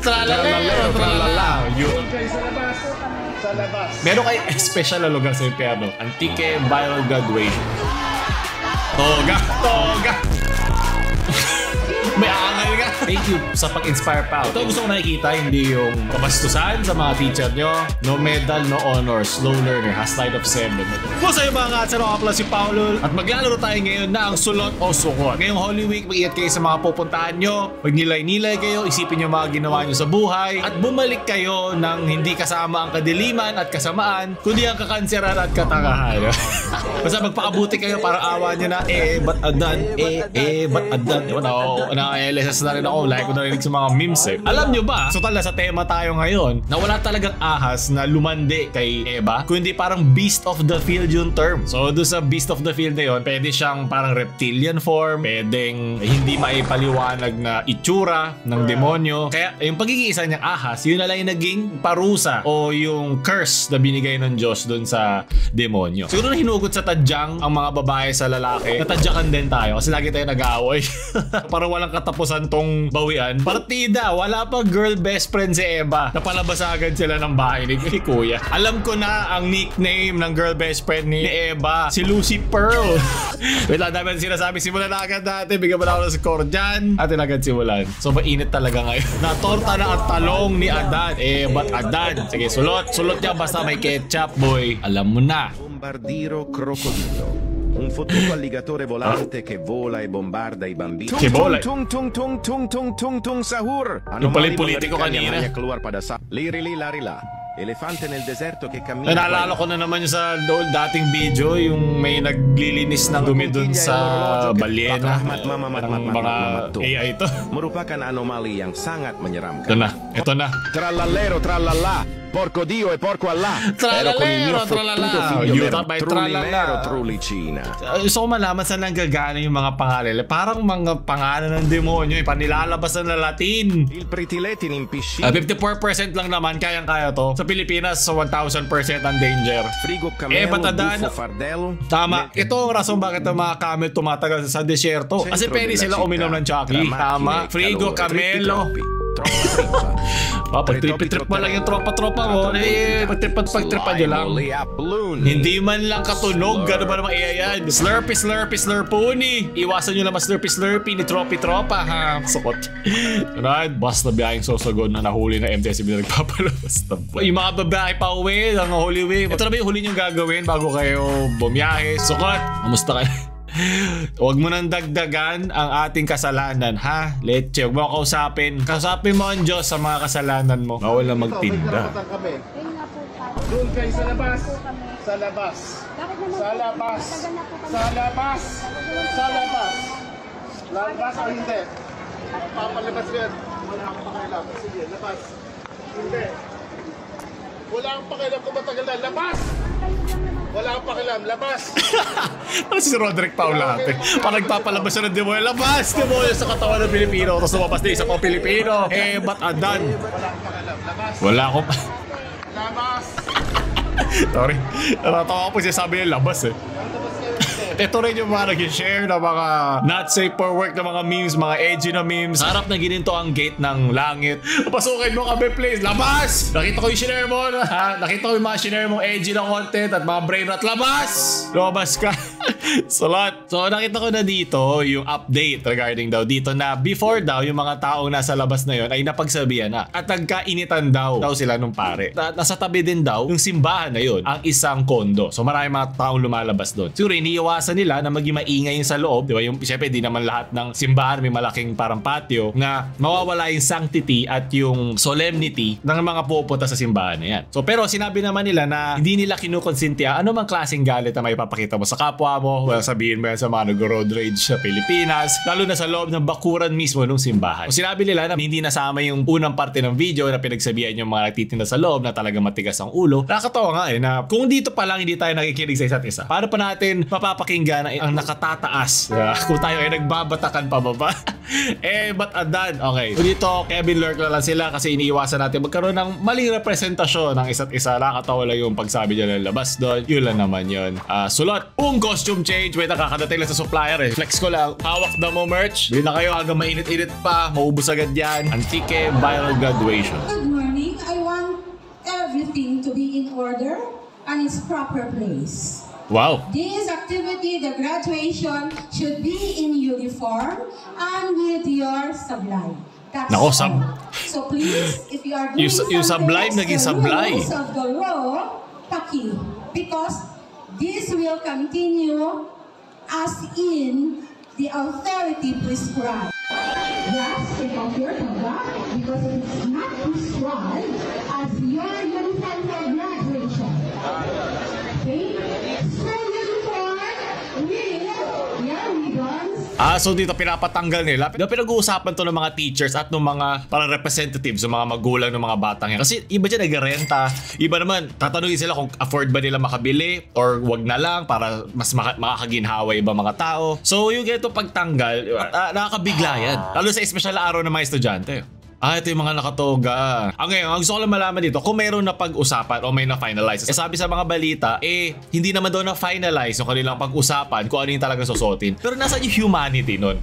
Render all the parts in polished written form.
Tralalero, tralala. Doon kayo sa labas. Sa labas. Meron kayo special na lugar sa impyerno. Antique Viral Graduation. Toga. May aangal ka. Thank you sa pag-inspire pa. Ito gusto ko nakikita, hindi yung kabastusan sa mga teacher nyo. No medal, no honors, slow learner, has light of 7. Kung sa'yo mga katsaro, ako pala si Paolo. At maglalaro tayo ngayon na ang sulot o sukot. Ngayong Holy Week, mag-iingat kayo sa mga pupuntahan nyo. Magnilay-nilay kayo, isipin nyo mga ginawa nyo sa buhay. At bumalik kayo ng hindi kasama ang kadiliman at kasamaan, kundi ang kakanseran at katangahan. Basta magpakabuti kayo para awa nyo na, ba't adan? Ba't adan? LSS na rin ako, like ko narinig sa mga memes eh. Alam nyo ba, so tala sa tema tayo ngayon, na wala talagang ahas na lumande kay Eva, kundi parang beast of the field yung term. So doon sa beast of the field na yun, pwede siyang parang reptilian form, pwedeng hindi maipaliwanag na itsura ng demonyo. Kaya yung pagiging isa niyang ahas, yun na lang yung naging parusa o yung curse na binigay ng Diyos doon sa demonyo. Siguro na hinugot sa tadyang ang mga babae sa lalaki, natadyakan din tayo kasi lagi tayo nag-aaway. Parang walang katapusan tong bawian. Partida, wala pa girl best friend si Eva. Napalabas agad sila ng bahay ni Kuya. Alam ko na ang nickname ng girl best friend ni Eva, si Lucy Pearl. Wait lang, dami sinasabi, simulan na agad natin. Bigyan mo na ako ng score dyan. Atin agad simulan. So mainit talaga ngayon. Natorta na ang talong ni Adan. Ba't Adan? Sige, sulot. Sulot niya basta may ketchup, boy. Alam mo na. Bombardiro crocodilo. Un fottuto alligatore volante che vola e bombarda i bambini. Che vola? Tung sahur. Yung pala yung politiko kanina. Keluar pada sa lirili larila. Elefante nel deserto che cammina. Naalala ko na naman yung sa dating video, yung may naglilinis ng dumi dun sa balyena. Mga AI ito. Merupakan anomali yang sangat menyeramkan. Ito na. Tralalero, tralala. Porco Dio e porco Allah. Tralalero, tralala. Yuta by tralala. Trulicina. Gusto ko malaman saan nanggagaling yung mga pangalan. Parang mga pangalan ng demonyo. Panilalabas na Latin. Il pritiletin in piscina. 54% lang naman, kayang-kaya to. Sa Pilipinas, 1,000% ang danger. Frigo camelo, Batadan. bufo fardel. Tama. Ito ang rason bakit ang mga camel tumatagal sa desyerto. Kasi pwede sila uminom ng chocolate. Tama. Frigo camelo. Pag-trip pa lang yung tropa-tropa mo, pag-tripan nyo lang. Hindi man lang katunog, gano'n ba namang iya yan? Slurpy, slurpuni. Iwasan nyo naman slurpy ni tropa ha. Sukot. Right? Basta biyaheng sosagon na nahuli na MTSB na nagpapalabas. Yung mga babae pa uwi, ang Holy Week. Ito na ba yung huli nyo gagawin bago kayo bumiyahe? Sukot. Kamusta kayo? Huwag mo nang dagdagan ang ating kasalanan, ha? Leche, huwag mo kausapin. Kausapin mo ang Diyos sa mga kasalanan mo. Bawal na magtinda. Doon kayo sa labas. Sa labas. Sa labas. Sa labas. Sa labas. Labas o hindi? Papalabas ko yan. Wala akong pakialam. Sige, labas. Hindi. Wala akong pakialam kung matagal na. Labas! Wala akong pakialam. Labas! Parang si Roderick Paulate. Parang nagpapalabas siya ng demonyo. Labas! Demonyo sa katawan ng Pilipino. Tapos lumabas na isa pang Pilipino. Ba't Adan? Wala akong pakialam. Labas! Wala akong... Labas! Sorry. Natatawa ko po siya sabi niya labas eh. Ito rin yung mga nag-share na mga not safe for work na mga memes, mga edgy na memes. Harap na gininto ang gate ng langit. Pasukin mo kami please. Labas! Nakita ko yung shinare mo. Ha? Nakita ko yung mga shinare mong edgy na content at mga brain rot. Labas! Lumabas ka. Salat. So nakita ko na dito yung update regarding daw dito na before daw yung mga taong nasa labas na yun ay napagsabihan na. At nagkainitan daw sila nung pare. Nasa tabi din daw yung simbahan na yun ang isang kondo. So marami mga taong lumalabas doon. Siguro iniiwasan nila na maging maingay yung sa loob, di ba? Yung syempre di naman lahat ng simbahan may malaking parang patio na mawawala yung sanctity at yung solemnity ng mga pupunta sa simbahan na yan. So pero sinabi naman nila na hindi nila kinukonsintiya ano mang klaseng galit na may papakita mo sa kapwa mo. Well, sabihin mo yan sa mga nag-road rage sa Pilipinas, lalo na sa loob ng bakuran mismo ng simbahan. So sinabi nila na hindi nasama yung unang parte ng video na pinagsabihan yung mga nagtitinda sa loob na talaga matigas ang ulo. Nakakatawa nga na kung dito pa lang hindi tayo nakikinig sa isa't isa, paano pa natin mapapakinggan ang nakatataas kung tayo ay nagbabatakan pababa. Ba't Adan? Okay. So dito, Kevin Lurk na lang sila kasi iniiwasan natin magkaroon ng maling representasyon ng isa't isa. Nakakatawa lang yung pagsabi niya ng labas doon. Yun lang naman yun. Sulot. Un costume change. Wait, nakakadating lang sa supplier eh. Flex ko lang. Hawak na mo merch. Bili na kayo hanggang mainit-init pa. Maubos agad yan. Antique viral graduation. Good morning. I want everything to be in order and its proper place. Wow. This activity, the graduation, should be in uniform and with your sublime. That's Nako, all. So please, if you are doing yung sublime naging sablay. rules of the law, paki. Because this will continue as in the authority prescribed. Yes, take off your tabla because it is not prescribed as your uniform for graduation. Okay? So uniform with your ribbons. So dito pinapatanggal nila. Pinag-uusapan to ng mga teachers at ng mga parang representatives, ng mga magulang ng mga batang yan. Kasi iba dyan nagrenta. Iba naman, tatanungin sila kung afford ba nila makabili or wag na lang para mas makakaginhawa ibang mga tao. So yung ganito pagtanggal, nakakabigla yan. Lalo sa espesyal na araw ng mga estudyante. Ito yung mga nakatoga. Ngayon, ang gusto ko lang malaman dito, kung mayroon na pag-usapan o may na-finalize. Sabi sa mga balita, hindi naman daw na-finalize yung kanilang pag-usapan kung ano yung talagang susuotin. Pero nasa yung humanity nun?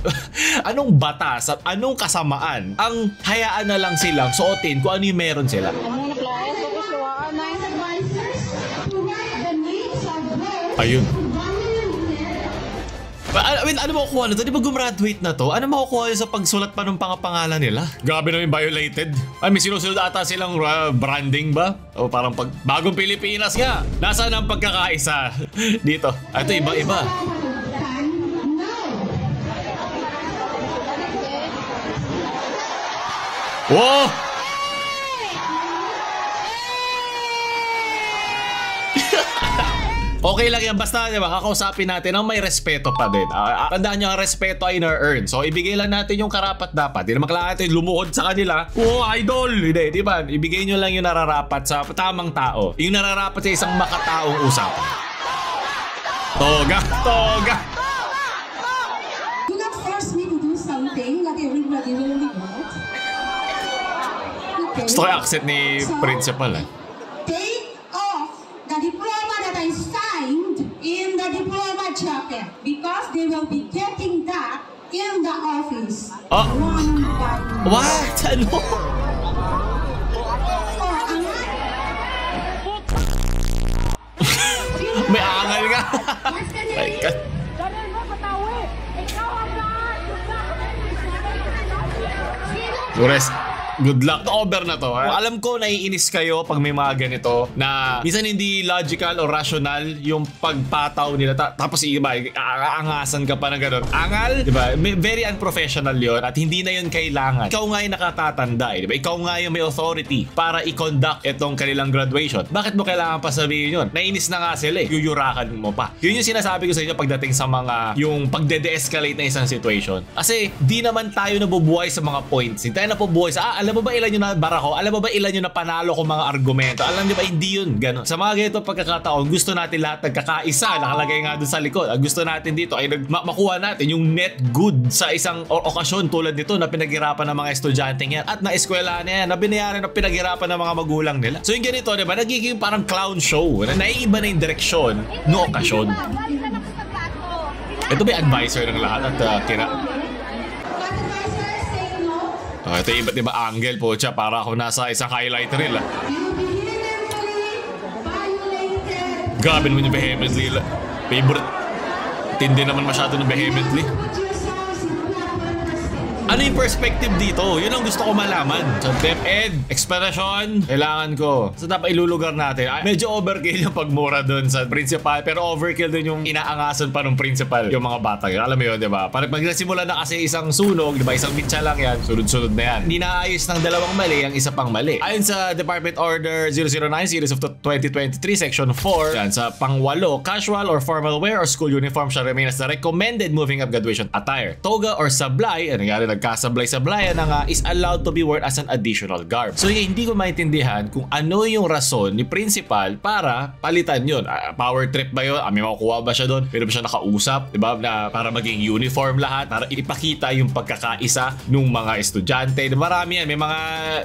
Anong batas at anong kasamaan ang hayaan na lang silang suotin kung ano yung meron sila? Ayun. Ano makukuha na to? Di ba gumraduate na to? Ano makukuha yun sa pagsulat pa ng pangalan nila? Grabe naman violated. May sinusunod ata silang branding ba? O parang bagong Pilipinas nga. Nasaan ang pagkakaisa? Dito. Ito iba-iba. Wow! Okay lang yan, basta diba, kakausapin natin ang may respeto pa din. Tandaan nyo, ang respeto ay na-earn. So, ibigay lang natin yung karapat dapat. Di naman kailangan natin lumuhod sa kanila. Oh, idol! Hindi, di ba? Ibigay nyo lang yung nararapat sa tamang tao. Yung nararapat sa isang makataong usapan. Toga! Toga! Do not force me to do something that everybody will regret. Okay. Gusto ko yung accent ni principal eh. Take off the diploma that I signed in the diploma jacket because they will be getting that in the office. Oh. One by one. What? Ano? May angal nga. My God. Gures, good luck. Over na to. Alam ko naiinis kayo pag may mga ganito na minsan hindi logical o rational yung pagpataw nila. Tapos iba, aangasan ka pa ng gano'n. Angal, di ba? Very unprofessional yon at hindi na yun kailangan. Ikaw nga yung nakatatanda, di ba? Ikaw nga yung may authority para i-conduct itong kanilang graduation. Bakit mo kailangan pa sabihin yun? Nainis na nga sila eh. Yuyurakan mo pa. Yun yung sinasabi ko sa inyo pagdating sa mga yung pagde-de-escalate na isang situation. Kasi di naman tayo nabubuhay sa mga points. Hindi tayo nabubuhay sa alam mo ba ilan yung nabarako? Alam mo ba ilan yung napanalo kong mga argumento? Alam niyo ba hindi yun? Ganon. Sa mga ganito pagkakataon, gusto natin lahat nagkakaisa. Nakalagay nga doon sa likod. Ang gusto natin dito ay makuha natin yung net good sa isang okasyon tulad nito na pinaghirapan ng mga estudyante yan at na eskwela na yan, na binayaran na pinaghirapan ng mga magulang nila. So yung ganito, diba? Nagiging parang clown show. Naiiba na yung direksyon no okasyon. Ito ba yung advisor ng lahat at ito yung iba't iba angle po siya para ako nasa isang highlighter reel. Grabe naman yung vehemently. Favorite. Tindi naman masyado ng vehemently. Ano yung perspective dito? Yun ang gusto ko malaman. So, DepEd, explanation, kailangan ko. So, dapat ilulugar natin. Medyo overkill yung pagmura dun sa principal, pero overkill din yung inaangasan pa ng principal yung mga bata. Alam mo yun, di ba? Parang pag nasimula na kasi isang sunog, di ba? Isang mitsa lang yan, sunod-sunod na yan. Hindi naayos ng dalawang mali, ang isa pang mali. Ayon sa Department Order 009, Series of 2023, Section 4, yan, sa pang-8, casual or formal wear or school uniform shall remain as the recommended moving up graduation attire. Toga or sablay, nangyari nagkasablay-sablayan na nga is allowed to be worn as an additional garb. So hindi ko maintindihan kung ano yung rason ni principal para palitan yun. Power trip ba yun? May makukuha ba siya doon? Pero ba siya nakausap? Diba? Na para maging uniform lahat, para ipakita yung pagkakaisa ng mga estudyante. Marami yan. May mga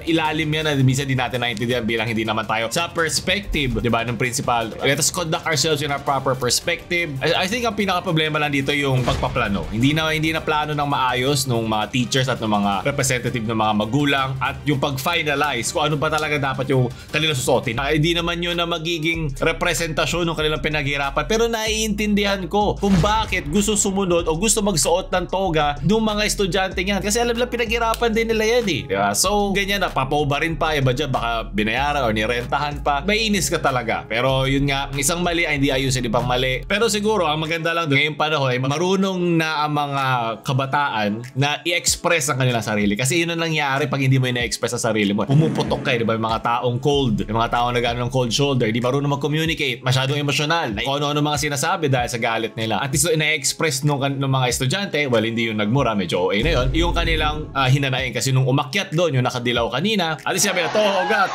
ilalim yan na minsan di natin naintindihan bilang hindi naman tayo sa perspective, diba, ng principal. Let us conduct ourselves in our proper perspective. I think ang pinaka-problema lang dito yung pagpaplano. Hindi na plano ng maayos ng mga teachers at ng mga representative ng mga magulang at yung pag-finalize kung ano ba talaga dapat yung kanilang susuotin. Hindi naman yun na magiging representasyon ng kanilang pinaghirapan, pero naiintindihan ko kung bakit gusto sumunod o gusto magsuot ng toga ng mga estudyante yan. Kasi alam lang pinaghirapan din nila yan eh. Diba? So ganyan na, papoba rin pa, iba dyan baka binayaran o nirentahan pa. Mainis ka talaga. Pero yun nga, isang mali ay hindi ayusin ibang mali. Pero siguro ang maganda lang ngayong panahon ay marunong na ang mga kabataan na i-express ang kanilang sarili. Kasi yun ang nangyari pag hindi mo i-express ang sarili mo. Pumuputok kayo, diba? Yung mga taong cold, yung mga taong nagano ng cold shoulder, hindi marunong mag-communicate, masyadong emosyonal. Kung ano-ano mga sinasabi dahil sa galit nila. At least ina-express ng mga estudyante, well, hindi yung nagmura, medyo OA na yun, yung kanilang hinanain. Kasi nung umakyat doon, yung nakadilaw kanina, at least sabi na, toga,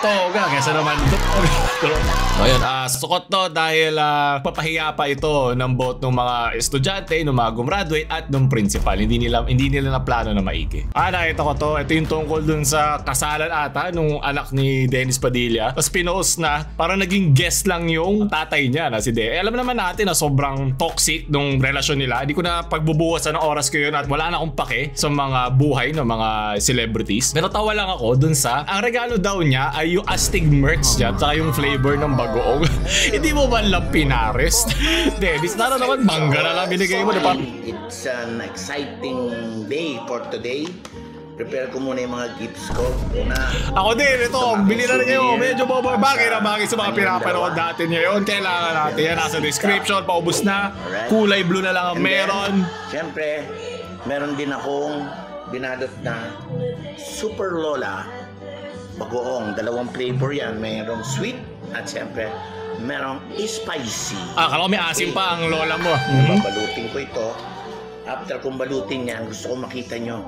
kaysa naman, so yun, sukot to dahil papahiya pa ito ng both ng mga estudyante, ng mga gumraduate at ng principal. Hindi nila na plano na maigi. Nakita ko to. Ito yung tungkol dun sa kasalan ata nung anak ni Dennis Padilla. Tapos pinost na parang naging guest lang yung tatay niya na si De. Alam naman natin na sobrang toxic nung relasyon nila. Hindi ko na pagbubuwasan ng oras ko yun at wala na akong pake sa mga buhay ng mga celebrities. Pero tawa lang ako dun sa ang regalo daw niya ay yung Astig merch niya at yung flavor ng bagoong. Hindi mo ba lang pinarest? Dennis, na naman mangga na lang binigay mo. It's an exciting day for today. Prepare ko muna yung mga gifts ko. Ako din, ito, bili na rin kayo. Medyo bagay na bagay sa mga pinapanood natin ngayon. Kailangan natin yan. Nasa description, paubos na. Kulay blue na lang ang meron. Siyempre, meron din akong binadot na Super Lola bagoong. 2 flavor yan. Mayroong sweet at siyempre, merong spicy. Kala ko may asim pa ang lola mo. Babalutin ko ito. After kong balutin yan, gusto ko makita nyo.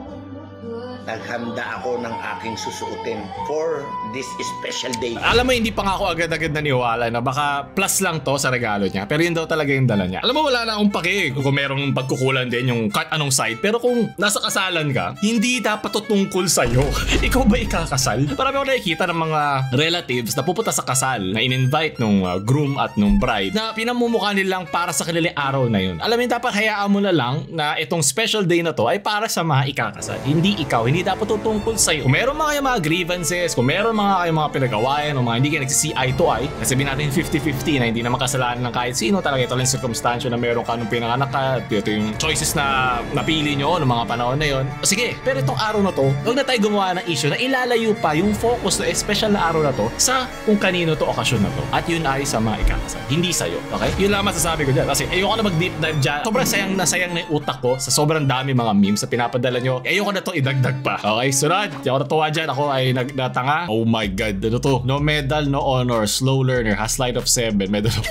Naghanda ako ng aking susuotin for this special day. Alam mo, hindi pa nga ako agad-agad naniwala na baka plus lang to sa regalo niya. Pero yun daw talaga yung dala niya. Alam mo, wala na akong pake kung merong pagkukulan din yung kahit anong side. Pero kung nasa kasalan ka, hindi dapat to tungkol sa'yo. Ikaw ba ikakasal? Marami ako nakikita ng mga relatives na pupunta sa kasal na in-invite nung groom at nung bride na pinamumukha nilang para sa kanilang araw na yun. Alam mo, dapat hayaan mo na lang na itong special day na to ay para sa mga ikakasal. Hindi ikaw, hindi dapat tutungkol sa'yo. Kung meron mga grievances, kung meron mga pinag-awayan o mga hindi kayo nagsi-see eye to eye, kasi sabihin natin 50-50 na hindi na makasalanan ng kahit sino, talaga ito lang circumstantial na meron ka nung pinanganak ka, ito yung choices na napili nyo noong mga panahon na yun. O sige, pero itong araw na to, huwag na tayo gumawa ng issue na ilalayo pa yung focus na special na araw na to sa kung kanino to okasyon na to. At yun ay sa mga ikakasal, hindi sa'yo. Okay? Yun lang masasabi ko dyan. Kasi ayoko na mag-deep dive dyan. Sobrang sayang na yung utak ko sa sobrang dami mga memes na pinapadala nyo. Ayoko na to idagdag pa. Okay, sunod. Di ako natuwa dyan. Ako ay nagdatanga. Oh my God. Ano to? No medal, no honor. Slow learner. Has light of 7. Medal of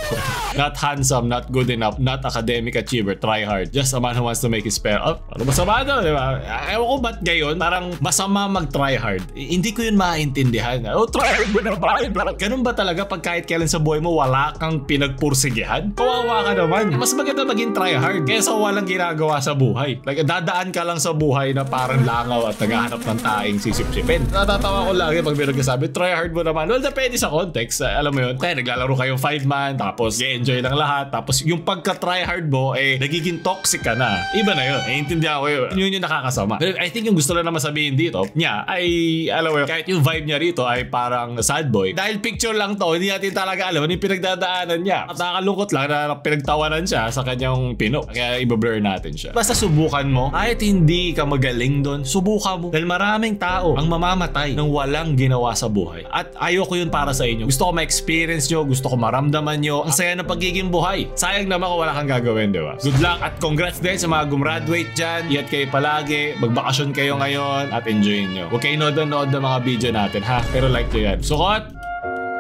4. Not handsome. Not good enough. Not academic achiever. Try hard. Just a man who wants to make his spell up. Ano masama doon? Diba? Ewan ko ba't gayon? Parang masama mag-try hard. Hindi ko yun maintindihan. Oh, try hard mo na ba? Ganun ba talaga pag kahit kailan sa buhay mo wala kang pinagpursigihan? Kawawa ka naman. Mas maganda maging try hard kaysa walang ginagawa sa buhay. Like, dadaan ka lang sa buhay na parang langaw at naghahanap ng taing sisip-sipin. Natatawa ko lagi pag may nagsasabi, try hard mo naman. Well, depende sa context. Alam mo yun, kaya naglalaro kayong 5-man, tapos i-enjoy lang lahat, tapos yung pagka-try hard mo, nagiging toxic ka na. Iba na yun. Intindihan ko yun. Yun yung nakakasama. But I think yung gusto lang naman sabihin dito, niya, ay, alam mo yun, kahit yung vibe niya rito ay parang sad boy. Dahil picture lang to, hindi natin talaga alam ano yung pinagdadaanan niya. At nakakalungkot lang na pinagtawanan siya sa kanyang pino. Kaya i-blur natin siya. Basta subukan mo, kahit hindi ka magaling doon, subukan mo. Dahil maraming tao ang mamamatay nang walang ginawa sa buhay. At ayoko yun para sa inyo. Gusto ko ma-experience nyo, gusto ko maramdaman nyo ang saya ng pagiging buhay. Sayang naman kung wala kang gagawin, diba? Good luck at congrats din sa mga gumraduate dyan. Ingat kayo palagi, magbakasyon kayo ngayon at enjoy nyo. Huwag kayo nood ng mga video natin, ha? Pero like nyo yan. Sukot,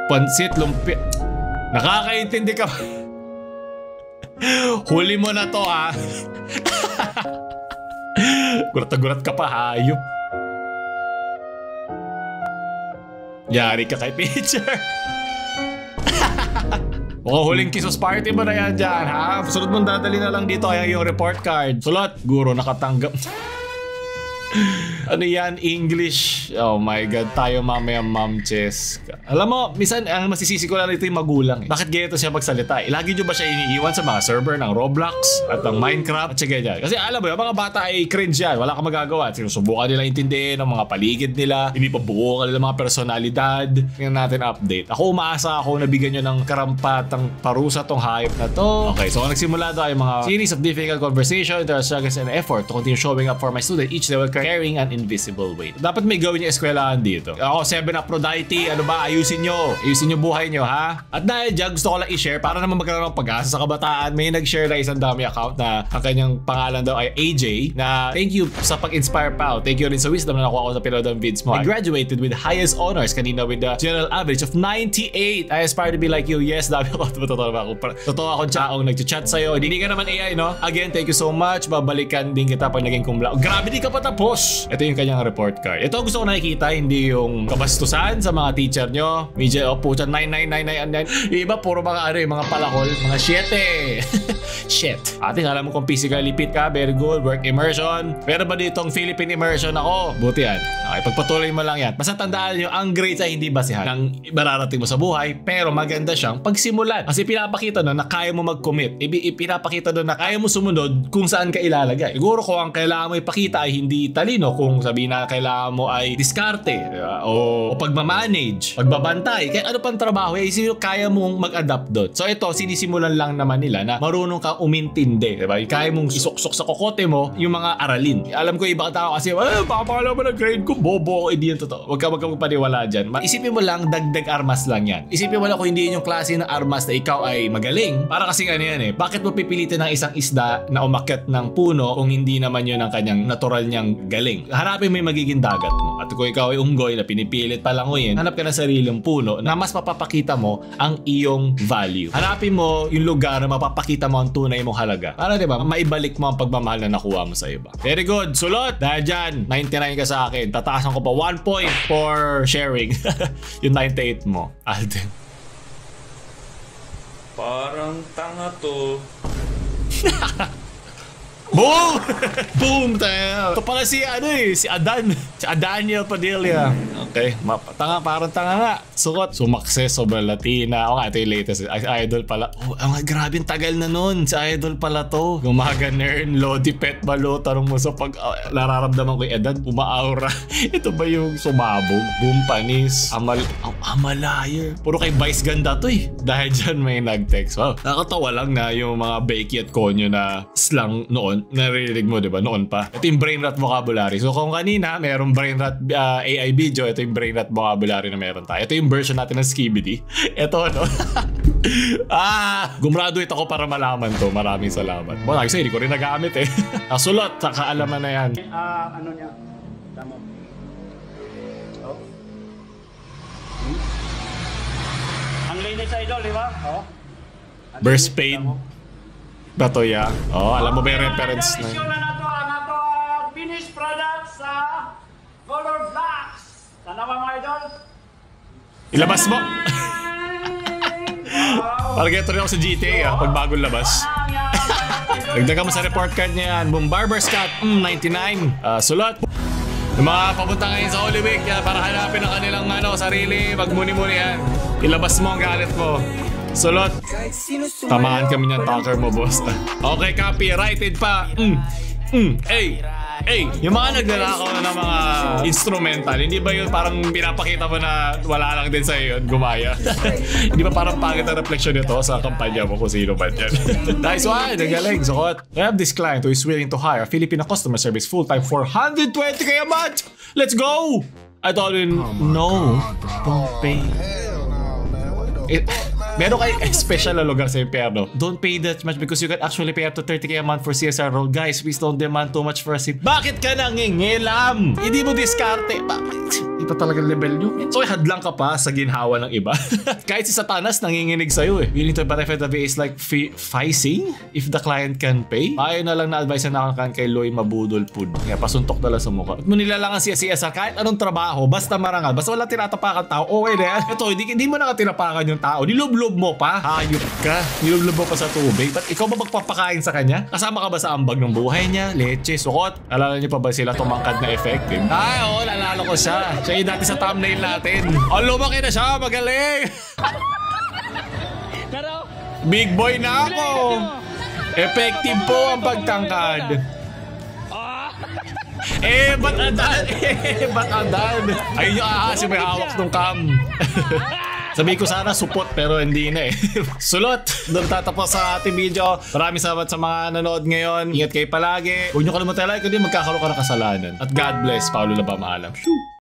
pansit, lumpia. Nakakaintindi ka ba? Huli mo na to, ha? Gulat na gulat ka pa, hayop. Yari ka kay teacher. Mukhang huling kisos party mo na yan dyan, ha? Sunod mong dadali na lang dito kaya yung report card. Sulot, guro nakatanggap. Ano yan? English. Oh my God. Tayo mamaya, Ma'am Cheska. Alam mo, minsan ang masisisi ko lang ito yung magulang. Bakit ganito siya magsalita? Lagi nyo ba siya iniiwan sa mga server ng Roblox at ng Minecraft at siya ganyan? Kasi alam mo, yung mga bata ay cringe yan. Wala kang magagawa. Sinusubukan nila intindihin ang mga paligid nila. Hindi pa buo ka nila mga personalidad. Tingnan natin update. Ako umaasa ako na bigyan nyo ng karampatang parusa tong hype na to. Okay, so nagsimula daw yung mga series of difficult conversation, there are struggles and effort to continue showing up for my student each day while carrying an invisible weight. Dapat may gawin yung eskwelahan dito. Ako, 7 Aphrodite, ano ba? Ayusin nyo buhay nyo, ha? At dahil dyan, gusto ko lang i-share para naman magkaroon ng pag-asa sa kabataan. May nag-share na isang dami account na ang kanyang pangalan daw ay AJ na thank you sa pag-inspire Pao. Thank you rin sa wisdom na nakuha ko sa pinanood ng vids mo. I graduated with highest honors kanina with the general average of 98. I aspire to be like you. Yes, dami ako. Totoo akong tsaong nag-chat sa'yo. Hindi ka naman AI, no? Again, thank you so much. Babalikan din kita pag naging cum laude. Grabe, di ka pa tapos. Ito yung kanyang report card. Ito gusto ko nakikita, hindi yung kabastusan sa mga teacher nyo. Medyo, pucha, 9999. Yung iba, puro mga mga palakol, mga 7. Shit. Ate, alam mo kung physically fit ka, very good. Work immersion. Pero ba ditong Philippine immersion ako? Buti yan. Okay, pagpatuloy mo lang yan. Basta tandaan nyo, ang grades ay hindi basihan ng mararating mo sa buhay, pero maganda siyang pagsimulan. Kasi pinapakita doon na kaya mo mag-commit. Pinapakita doon na kaya mo sumunod kung saan ka ilalagay. Siguro kung ang kailangan mo ipakita ay hindi talino, kung sabihin na kailangan mo ay diskarte, o pagmamanage, pagbabantay, kaya ano pang trabaho, kaya mong mag-adapt doon. So ito, sinisimulan lang naman nila na marunong kang umintindi, diba? Kaya mong isuksok sa kokote mo yung mga aralin. Alam ko iba tao kasi, baka pala mo na grade ko, bobo, hindi yan totoo. Huwag ka magpaniwala dyan. Isipin mo lang, dagdag armas lang yan. Isipin mo lang kung hindi yun yung klase ng armas na ikaw ay magaling. Para kasi ano yan bakit mo pipilitin ng isang isda na umakyat ng puno kung hindi naman yun ang kanyang natural niyang galing? Hanapin mo yung magiging dagat mo. At kung ikaw ay unggoy na pinipilit palanguyin, hanap ka ng sariling puno na mas mapapakita mo ang iyong value. Hanapin mo yung lugar na mapapakita mo ang tunay mong halaga. Para diba, maibalik mo ang pagmamahal na nakuha mo sa iba. Very good. Sulot! Dahil dyan, 99 ka sa akin. Tataasan ko pa 1 point for sharing. Yung 98 mo. Alden. Parang tanga to. Boom! Boom! Ito pala si si Adan. Si Adaniel Padilla. Okay, tanga, parang tanga nga. Sukot. Sumakses, sobrang Latina. O nga, ito yung latest. Idol pala. Oh, grabe, tagal na nun. Si Idol pala to. Gumaga Nern, Lodi Pet Balo. Tanong mo sa nararamdaman ko yung edad, umaaura. Ito ba yung sumabog? Boom Panis. Amalayer. Puro kay Vice ganda to Dahil dyan may nag-text. Wow, nakatawa lang na yung mga Becky at Konyo na slang noon. Narinig mo, diba? Noon pa. Ito yung brain rot vocabulary. So kung kanina, mayroong brain rot AI video, ito yung brain rot vocabulary na meron tayo. Ito yung version natin ng Skibidi. Ito, no? Gumraduate ako para malaman to. Maraming salamat. Well, kasi hindi ko rin nagamit Nasulot, sa kaalaman na yan. Ano niya? Tama. Oh. Ang linis sa idol, di ba? Oh. Burst paid. Batoya. Alam mo ba yung reference na issue na nato ang ato finished product sa Color Blacks. Tanawa mga idol. Ilabas mo. Parang ganito rin ako sa GTA pag bagong labas. Dagdagan mo sa report card niya yan. Boom Barber Scott 99. Sulot. Yung mga papunta ngayon sa Holy Week para hanapin ang kanilang sarili. Magmuni-muni yan. Ilabas mo ang galit mo. Sulot. Tamaan kami niyan, talker mo, boss. Okay, copyrighted pa. Yung mga naglalakaw na mga instrumental, hindi ba yun parang pinapakita mo na wala lang din sa'yo yun, gumaya? Hindi ba parang pangit ang reflection nito sa kampanya mo kung sino ba dyan? Nice one! Nagaling, sukot. I have this client who is willing to hire a Filipino customer service full-time for 120k a month! Let's go! I told him, no, don't pay. Meron kayo special na lugar sa impyerno. Don't pay that much because you can actually pay up to 30k a month for CSR role. Guys, please don't demand too much for a sim. Bakit ka nangingilam? Hindi mo diskarte. Bakit? Ito talaga level nyo. So hadlang ka pa sa ginhawa ng iba. Kahit si Satanas nanginginig sa'yo eh. Willing to benefit the VA is like ficing if the client can pay. Ayaw na lang na-advise na nakakan kay Loy Mabudol Pud. Kaya pasuntok na lang sa mukha. At mo nilalangan si CSR kahit anong trabaho, basta marangal, basta wala tinatapakan tao, okay na yan. Ito, hindi mo na tinapakan yung tao. Nilublob mo pa. Hayop ka. Nilublob mo pa sa tubig. Ba't ikaw ba magpapakain sa kanya? Kasama ka ba sa ambag ng buhay niya? Leche, sukot. Alala niyo pa ba sila tumangkad na effective? Ay, oo, lalalo ko siya. Siya yung dati sa thumbnail natin. Oh, lumaki na siya. Magaling. Big boy na ako. Effective po ang pagtangkad. Ba't adan? Ba't adan? Ayun yung ahas yung may hawak ng cam. Sabi ko sana support pero hindi na eh. Sulot! Doon tatapos sa ating video. Maraming salamat sa mga nanood ngayon. Ingat kayo palagi. Huwag nyo kalimutan like, hindi magkakaroon ka ng kasalanan. At God bless. Paulo Labam, maalam.